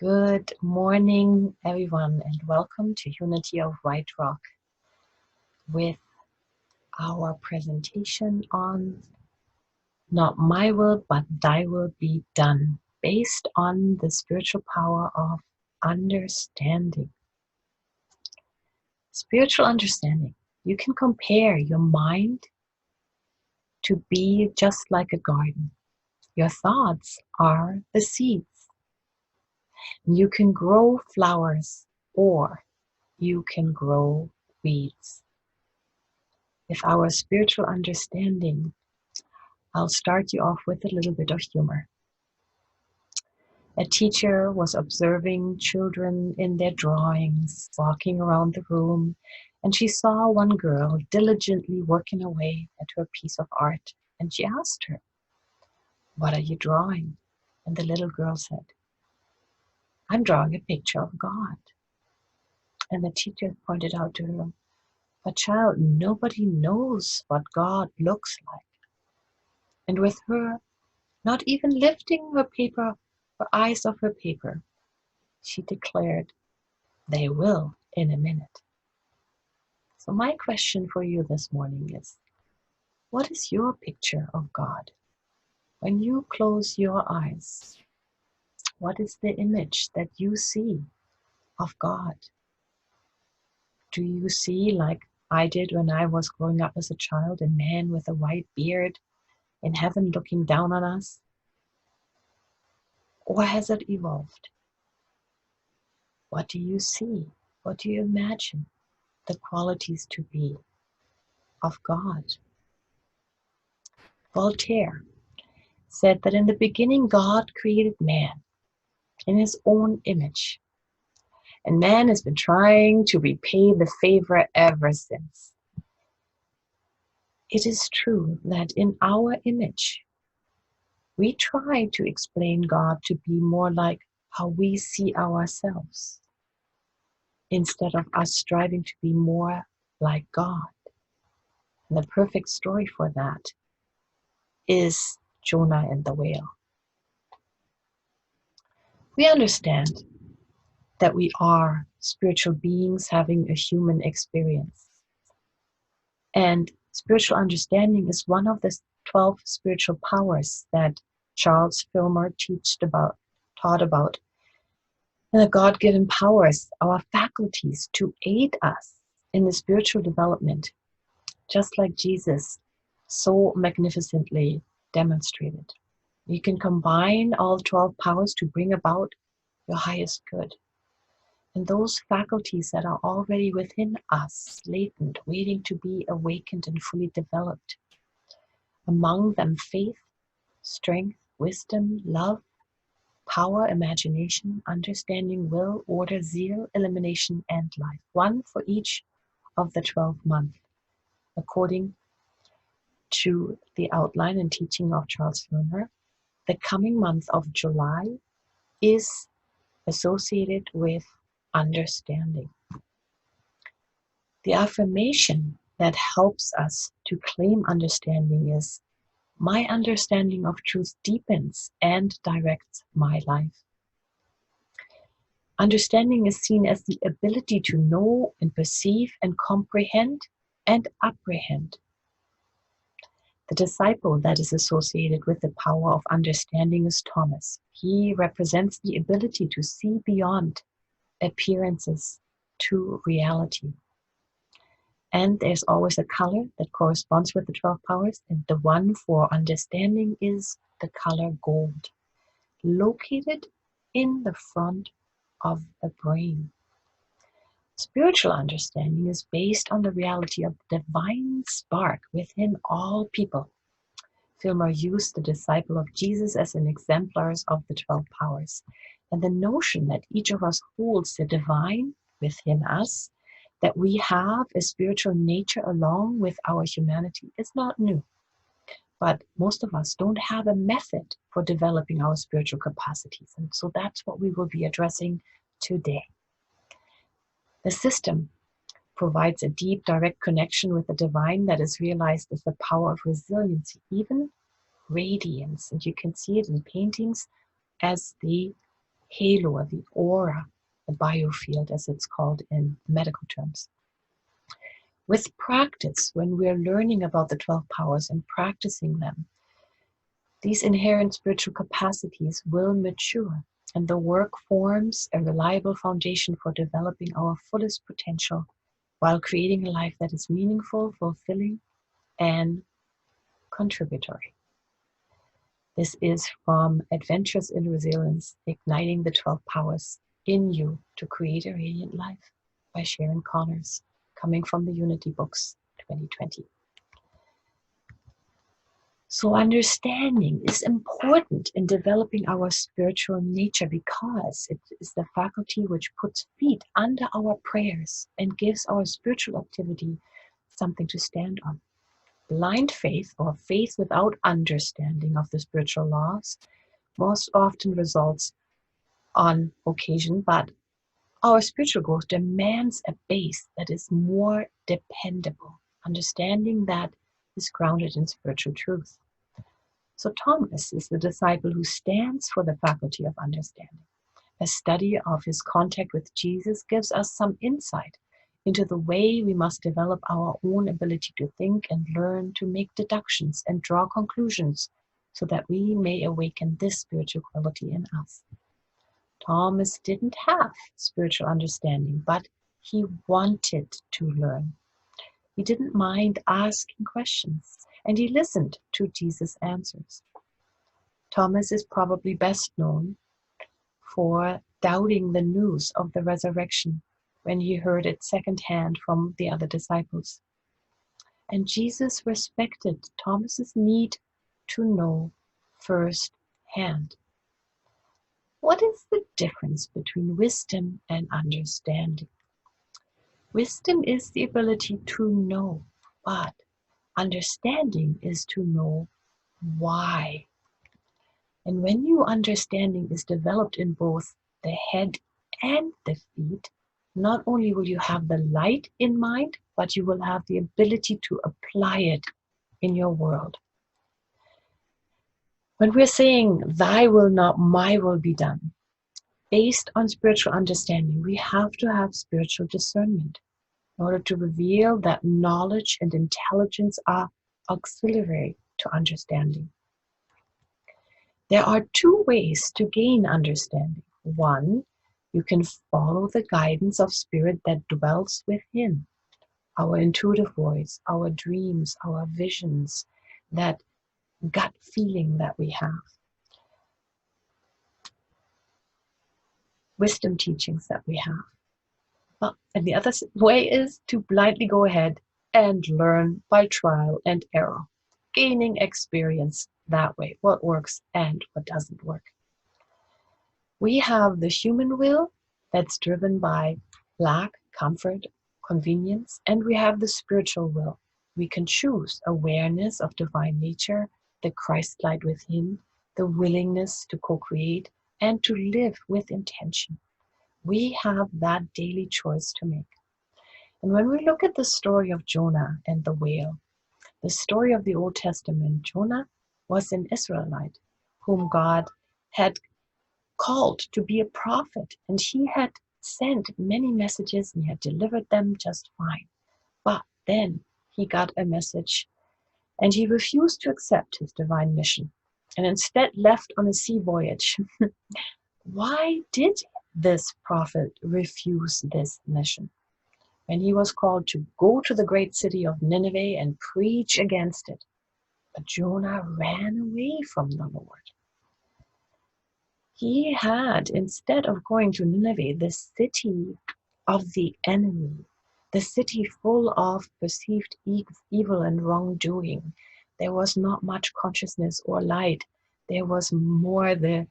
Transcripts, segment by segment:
Good morning, everyone, and welcome to Unity of White Rock with our presentation on Not My Will, but Thy Will Be Done, based on the spiritual power of understanding. Spiritual understanding. You can compare your mind to be just like a garden. Your thoughts are the seeds. You can grow flowers or you can grow weeds. With our spiritual understanding, I'll start you off with a little bit of humor. A teacher was observing children in their drawings, walking around the room, and she saw one girl diligently working away at her piece of art. And she asked her, "What are you drawing?" And the little girl said, "I'm drawing a picture of God." And the teacher pointed out to her, "But child, nobody knows what God looks like." And with her not even lifting her eyes off her paper, she declared, "They will in a minute." So my question for you this morning is, what is your picture of God? When you close your eyes, what is the image that you see of God? Do you see, like I did when I was growing up as a child, a man with a white beard in heaven looking down on us? Or has it evolved? What do you see? What do you imagine the qualities to be of God? Voltaire said that in the beginning God created man in his own image. And man has been trying to repay the favor ever since. It is true that in our image, we try to explain God to be more like how we see ourselves, instead of us striving to be more like God. And the perfect story for that is Jonah and the whale. We understand that we are spiritual beings having a human experience. And spiritual understanding is one of the 12 spiritual powers that Charles Fillmore taught about. And the God-given powers, our faculties to aid us in the spiritual development, just like Jesus so magnificently demonstrated. You can combine all 12 powers to bring about your highest good. And those faculties that are already within us, latent, waiting to be awakened and fully developed. Among them, faith, strength, wisdom, love, power, imagination, understanding, will, order, zeal, elimination, and life. One for each of the 12 months, according to the outline and teaching of Charles Fillmore. The coming month of July is associated with understanding. The affirmation that helps us to claim understanding is, "My understanding of truth deepens and directs my life." Understanding is seen as the ability to know and perceive and comprehend and apprehend. The disciple that is associated with the power of understanding is Thomas. He represents the ability to see beyond appearances to reality. And there's always a color that corresponds with the 12 powers, and the one for understanding is the color gold, located in the front of the brain. Spiritual understanding is based on the reality of the divine spark within all people. Fillmore used the disciple of Jesus as an exemplar of the 12 powers, and the notion that each of us holds the divine within us, that we have a spiritual nature along with our humanity, is not new. But most of us don't have a method for developing our spiritual capacities. And so that's what we will be addressing today. The system provides a deep, direct connection with the divine that is realized as the power of resiliency, even radiance. And you can see it in paintings as the halo, the aura, the biofield as it's called in medical terms. With practice, when we're learning about the 12 powers and practicing them, these inherent spiritual capacities will mature, and the work forms a reliable foundation for developing our fullest potential while creating a life that is meaningful, fulfilling, and contributory. This is from Adventures in Resilience, Igniting the 12 Powers in You to Create a Radiant Life by Sharon Connors, coming from the Unity Books 2020. So understanding is important in developing our spiritual nature because it is the faculty which puts feet under our prayers and gives our spiritual activity something to stand on. Blind faith, or faith without understanding of the spiritual laws, most often results on occasion, but our spiritual growth demands a base that is more dependable, understanding that is grounded in spiritual truth. So Thomas is the disciple who stands for the faculty of understanding. A study of his contact with Jesus gives us some insight into the way we must develop our own ability to think and learn to make deductions and draw conclusions so that we may awaken this spiritual quality in us. Thomas didn't have spiritual understanding, but he wanted to learn. He didn't mind asking questions, and he listened to Jesus' answers. Thomas is probably best known for doubting the news of the resurrection when he heard it secondhand from the other disciples. And Jesus respected Thomas's need to know firsthand. What is the difference between wisdom and understanding? Wisdom is the ability to know, but understanding is to know why. And when your understanding is developed in both the head and the feet, not only will you have the light in mind, but you will have the ability to apply it in your world. When we're saying, thy will not my will be done, based on spiritual understanding, we have to have spiritual discernment in order to reveal that knowledge and intelligence are auxiliary to understanding. There are two ways to gain understanding. One, you can follow the guidance of spirit that dwells within, our intuitive voice, our dreams, our visions, that gut feeling that we have. Wisdom teachings that we have. And the other way is to blindly go ahead and learn by trial and error, gaining experience that way, what works and what doesn't work. We have the human will that's driven by lack, comfort, convenience, and we have the spiritual will. We can choose awareness of divine nature, the Christ light within, the willingness to co-create and to live with intention. We have that daily choice to make. And when we look at the story of Jonah and the whale, the story of the Old Testament, Jonah was an Israelite whom God had called to be a prophet, and he had sent many messages and he had delivered them just fine. But then he got a message and he refused to accept his divine mission and instead left on a sea voyage. Why did this prophet refuse this mission? When he was called to go to the great city of Nineveh and preach against it. But Jonah ran away from the Lord. He had, instead of going to Nineveh, the city of the enemy, the city full of perceived evil and wrongdoing. There was not much consciousness or light. There was more the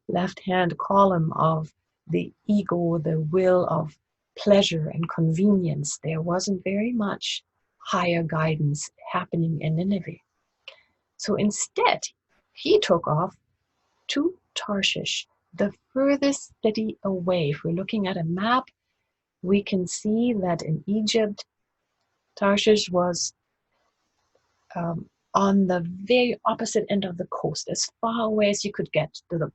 left-hand column of the ego, the will of pleasure and convenience. There wasn't very much higher guidance happening in Nineveh. So instead, he took off to Tarshish, the furthest city away. If we're looking at a map, we can see that in Egypt, Tarshish was on the very opposite end of the coast, as far away as you could get to the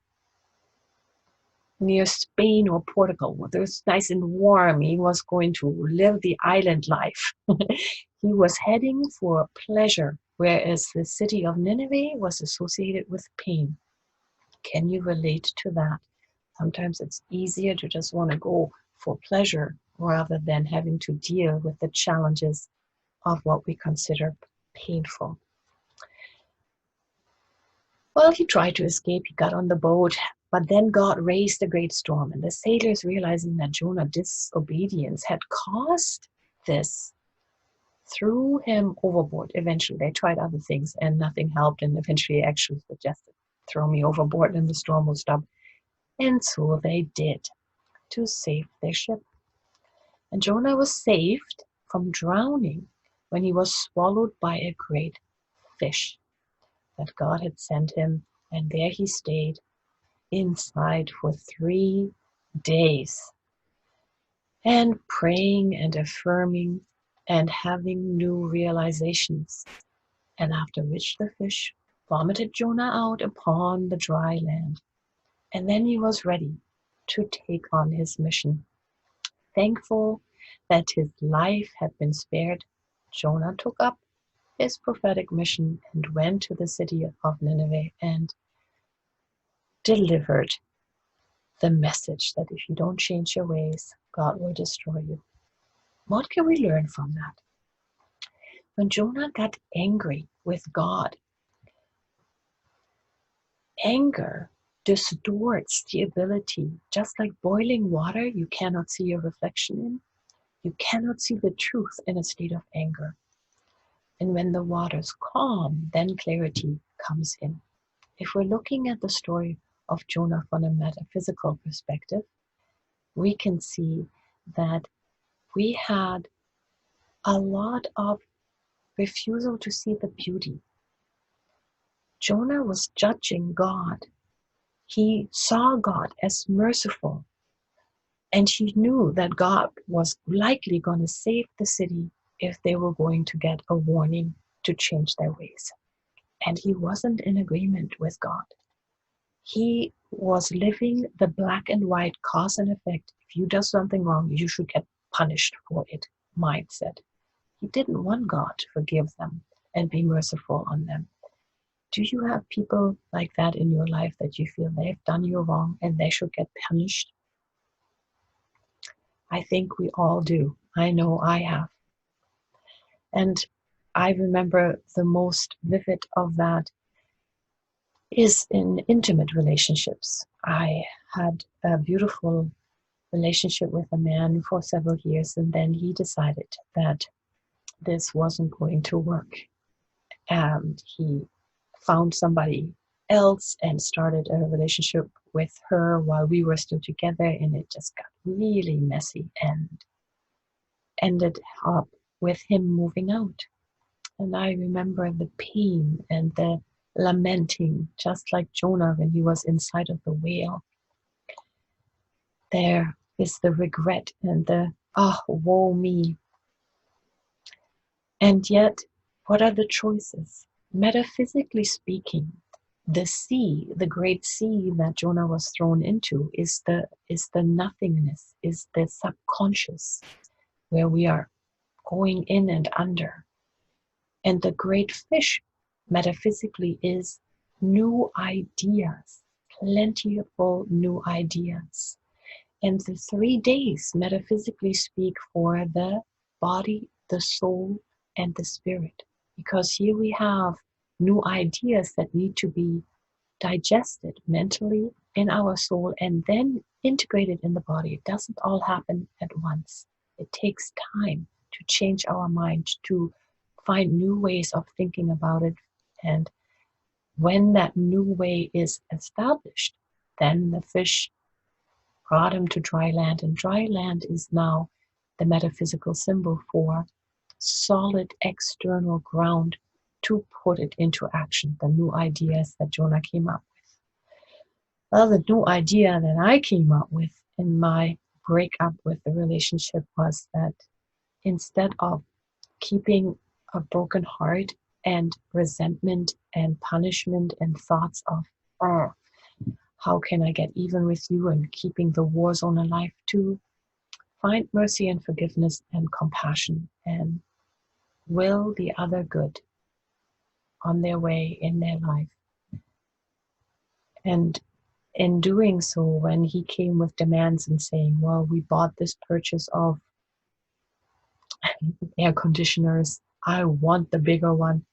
near Spain or Portugal, where it was nice and warm. He was going to live the island life. He was heading for pleasure, whereas the city of Nineveh was associated with pain. Can you relate to that? Sometimes it's easier to just want to go for pleasure rather than having to deal with the challenges of what we consider painful. Well, he tried to escape. He got on the boat, but then God raised a great storm, and the sailors, realizing that Jonah's disobedience had caused this, threw him overboard. Eventually, they tried other things, and nothing helped, and eventually actually suggested, throw me overboard and the storm will stop. And so they did, to save their ship. And Jonah was saved from drowning when he was swallowed by a great fish that God had sent him, and there he stayed inside for 3 days, and praying and affirming and having new realizations. And after which the fish vomited Jonah out upon the dry land. And then he was ready to take on his mission. Thankful that his life had been spared, Jonah took up his prophetic mission and went to the city of Nineveh and delivered the message that if you don't change your ways, God will destroy you. What can we learn from that? When Jonah got angry with God, anger distorts the ability, just like boiling water you cannot see your reflection in. You cannot see the truth in a state of anger. And when the water's calm, then clarity comes in. If we're looking at the story of Jonah from a metaphysical perspective, we can see that we had a lot of refusal to see the beauty. Jonah was judging God. He saw God as merciful, and he knew that God was likely going to save the city if they were going to get a warning to change their ways. And he wasn't in agreement with God. He was living the black and white cause and effect. If you do something wrong, you should get punished for it mindset. He didn't want God to forgive them and be merciful on them. Do you have people like that in your life that you feel they've done you wrong and they should get punished? I think we all do. I know I have. And I remember the most vivid of that is in intimate relationships. I had a beautiful relationship with a man for several years, and then he decided that this wasn't going to work. And he found somebody else and started a relationship with her while we were still together, and it just got really messy and ended up with him moving out. And I remember the pain and the lamenting, just like Jonah when he was inside of the whale. There is the regret and the, oh, woe me. And yet, what are the choices? Metaphysically speaking, the sea, the great sea that Jonah was thrown into is the nothingness, is the subconscious, where we are going in and under. And the great fish, metaphysically, is new ideas, plentiful new ideas. And the 3 days, metaphysically speak, for the body, the soul, and the spirit. Because here we have new ideas that need to be digested mentally in our soul and then integrated in the body. It doesn't all happen at once. It takes time to change our mind, to find new ways of thinking about it. And when that new way is established, then the fish brought him to dry land. And dry land is now the metaphysical symbol for solid external ground to put it into action, the new ideas that Jonah came up with. Well, the new idea that I came up with in my breakup with the relationship was that instead of keeping a broken heart and resentment and punishment and thoughts of, oh, How can I get even with you and keeping the war zone alive? To find mercy and forgiveness and compassion and will the other good on their way in their life. And in doing so, when he came with demands and saying, well, we bought this purchase of air conditioners, I want the bigger one,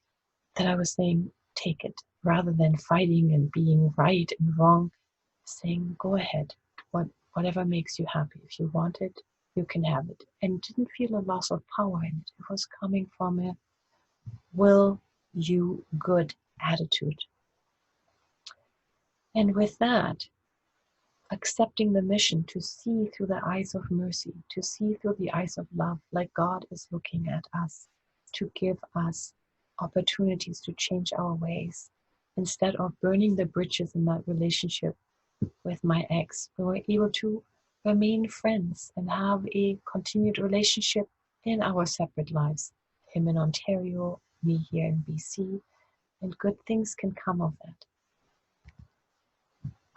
that I was saying, take it, rather than fighting and being right and wrong, saying, go ahead, whatever makes you happy. If you want it, you can have it. And didn't feel a loss of power in it. It was coming from a will you good attitude. And with that, accepting the mission to see through the eyes of mercy, to see through the eyes of love, like God is looking at us, to give us opportunities to change our ways. Instead of burning the bridges in that relationship with my ex, we were able to remain friends and have a continued relationship in our separate lives. Him in Ontario, me here in BC, and good things can come of that.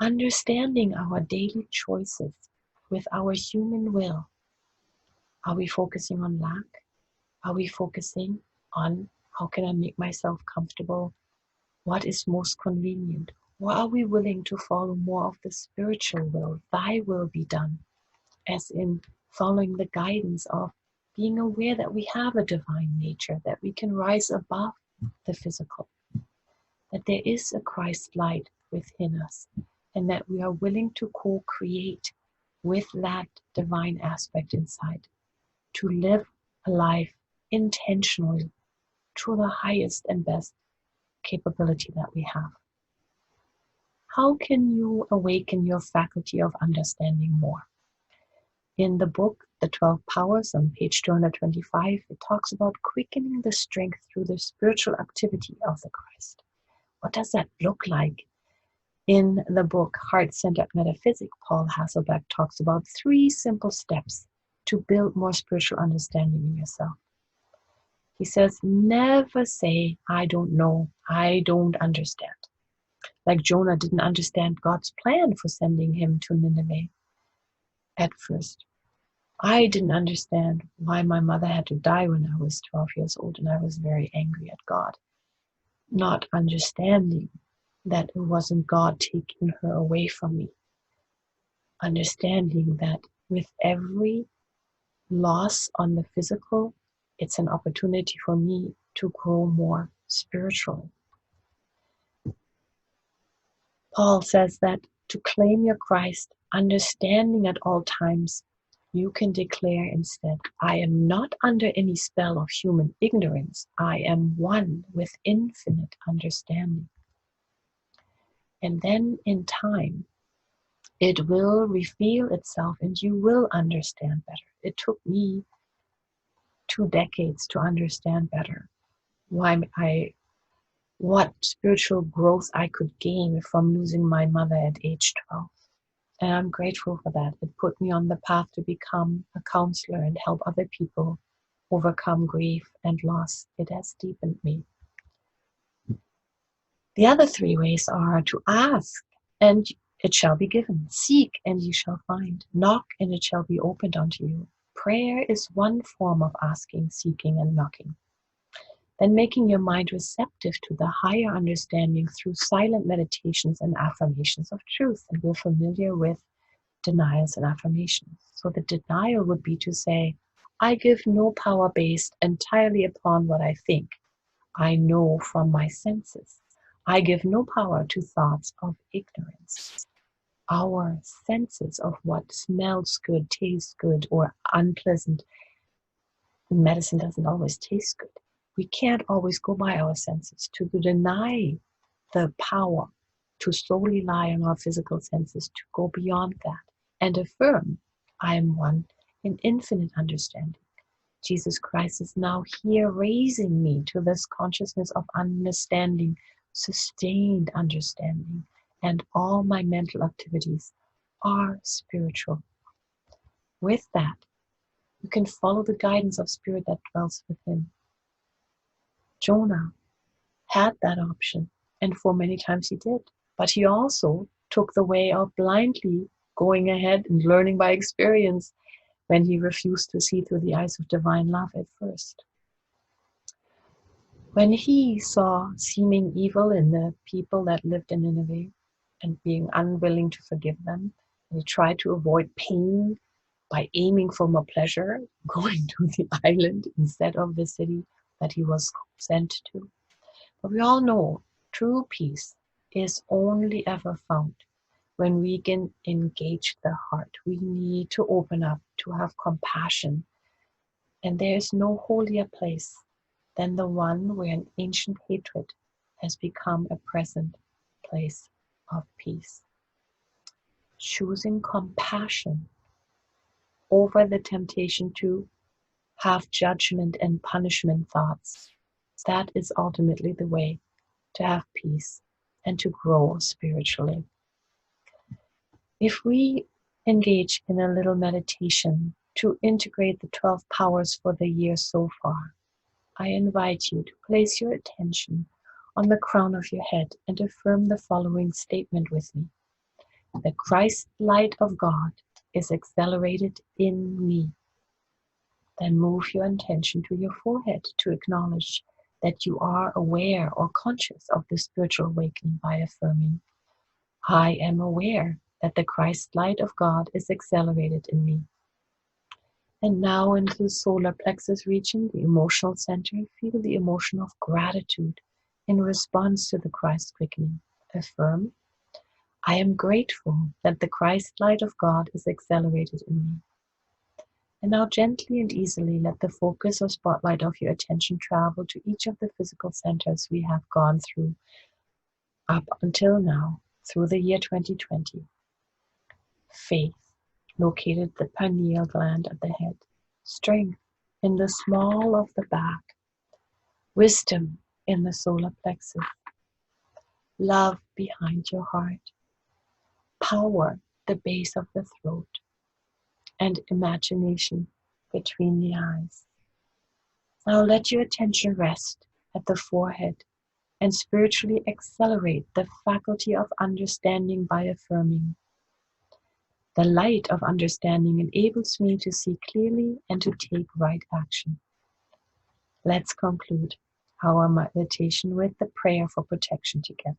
Understanding our daily choices with our human will. Are we focusing on lack? Are we focusing on how can I make myself comfortable? What is most convenient? Or are we willing to follow more of the spiritual will? Thy will be done. As in following the guidance of being aware that we have a divine nature, that we can rise above the physical, that there is a Christ light within us, and that we are willing to co-create with that divine aspect inside, to live a life intentionally to the highest and best capability that we have. How can you awaken your faculty of understanding more? In the book, The 12 Powers, on page 225, it talks about quickening the strength through the spiritual activity of the Christ. What does that look like? In the book, Heart-Centered Metaphysics, Paul Hasselbeck talks about 3 simple steps to build more spiritual understanding in yourself. He says, never say, I don't know, I don't understand. Like Jonah didn't understand God's plan for sending him to Nineveh at first. I didn't understand why my mother had to die when I was 12 years old, and I was very angry at God. Not understanding that it wasn't God taking her away from me. Understanding that with every loss on the physical, it's an opportunity for me to grow more spiritual. Paul says that to claim your Christ, understanding at all times, you can declare instead, I am not under any spell of human ignorance. I am one with infinite understanding. And then in time, it will reveal itself and you will understand better. It took me 2 decades to understand better what spiritual growth I could gain from losing my mother at age 12. And I'm grateful for that. It put me on the path to become a counselor and help other people overcome grief and loss. It has deepened me. The other 3 ways are to ask, and it shall be given. Seek, and you shall find. Knock, and it shall be opened unto you. Prayer is one form of asking, seeking, and knocking. Then making your mind receptive to the higher understanding through silent meditations and affirmations of truth. And we're familiar with denials and affirmations. So the denial would be to say, I give no power based entirely upon what I think. I know from my senses. I give no power to thoughts of ignorance. Our senses of what smells good, tastes good, or unpleasant. Medicine doesn't always taste good. We can't always go by our senses. To deny the power to solely rely on our physical senses, to go beyond that and affirm, I am one in infinite understanding. Jesus Christ is now here raising me to this consciousness of understanding, sustained understanding, and all my mental activities are spiritual. With that, you can follow the guidance of spirit that dwells within. Jonah had that option, and for many times he did. But he also took the way of blindly going ahead and learning by experience when he refused to see through the eyes of divine love at first. When he saw seeming evil in the people that lived in Nineveh and being unwilling to forgive them, he tried to avoid pain by aiming for more pleasure, going to the island instead of the city that he was sent to. But we all know true peace is only ever found when we can engage the heart. We need to open up, to have compassion. And there is no holier place than the one where an ancient hatred has become a present place of peace. Choosing compassion over the temptation to have judgment and punishment thoughts, that is ultimately the way to have peace and to grow spiritually. If we engage in a little meditation to integrate the 12 powers for the year so far, I invite you to place your attention on the crown of your head and affirm the following statement with me. The Christ light of God is accelerated in me. Then move your intention to your forehead to acknowledge that you are aware or conscious of the spiritual awakening by affirming, I am aware that the Christ light of God is accelerated in me. And now into the solar plexus region, the emotional center, feel the emotion of gratitude in response to the Christ quickening. Affirm, I am grateful that the Christ light of God is accelerated in me. And now gently and easily let the focus or spotlight of your attention travel to each of the physical centers we have gone through up until now, through the year 2020. Faith, located the pineal gland at the head. Strength in the small of the back. Wisdom in the solar plexus. Love behind your heart. Power, the base of the throat. And imagination between the eyes. Now let your attention rest at the forehead and spiritually accelerate the faculty of understanding by affirming. The light of understanding enables me to see clearly and to take right action. Let's conclude our meditation with the prayer for protection together.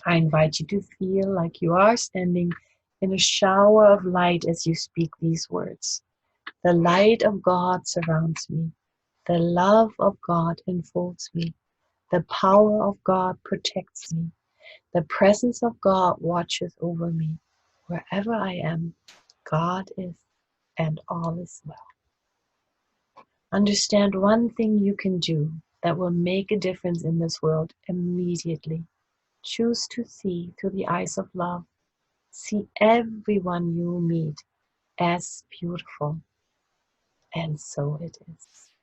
I invite you to feel like you are standing in a shower of light as you speak these words. The light of God surrounds me. The love of God enfolds me. The power of God protects me. The presence of God watches over me. Wherever I am, God is, and all is well. Understand one thing you can do that will make a difference in this world immediately. Choose to see through the eyes of love. See everyone you meet as beautiful. And so it is.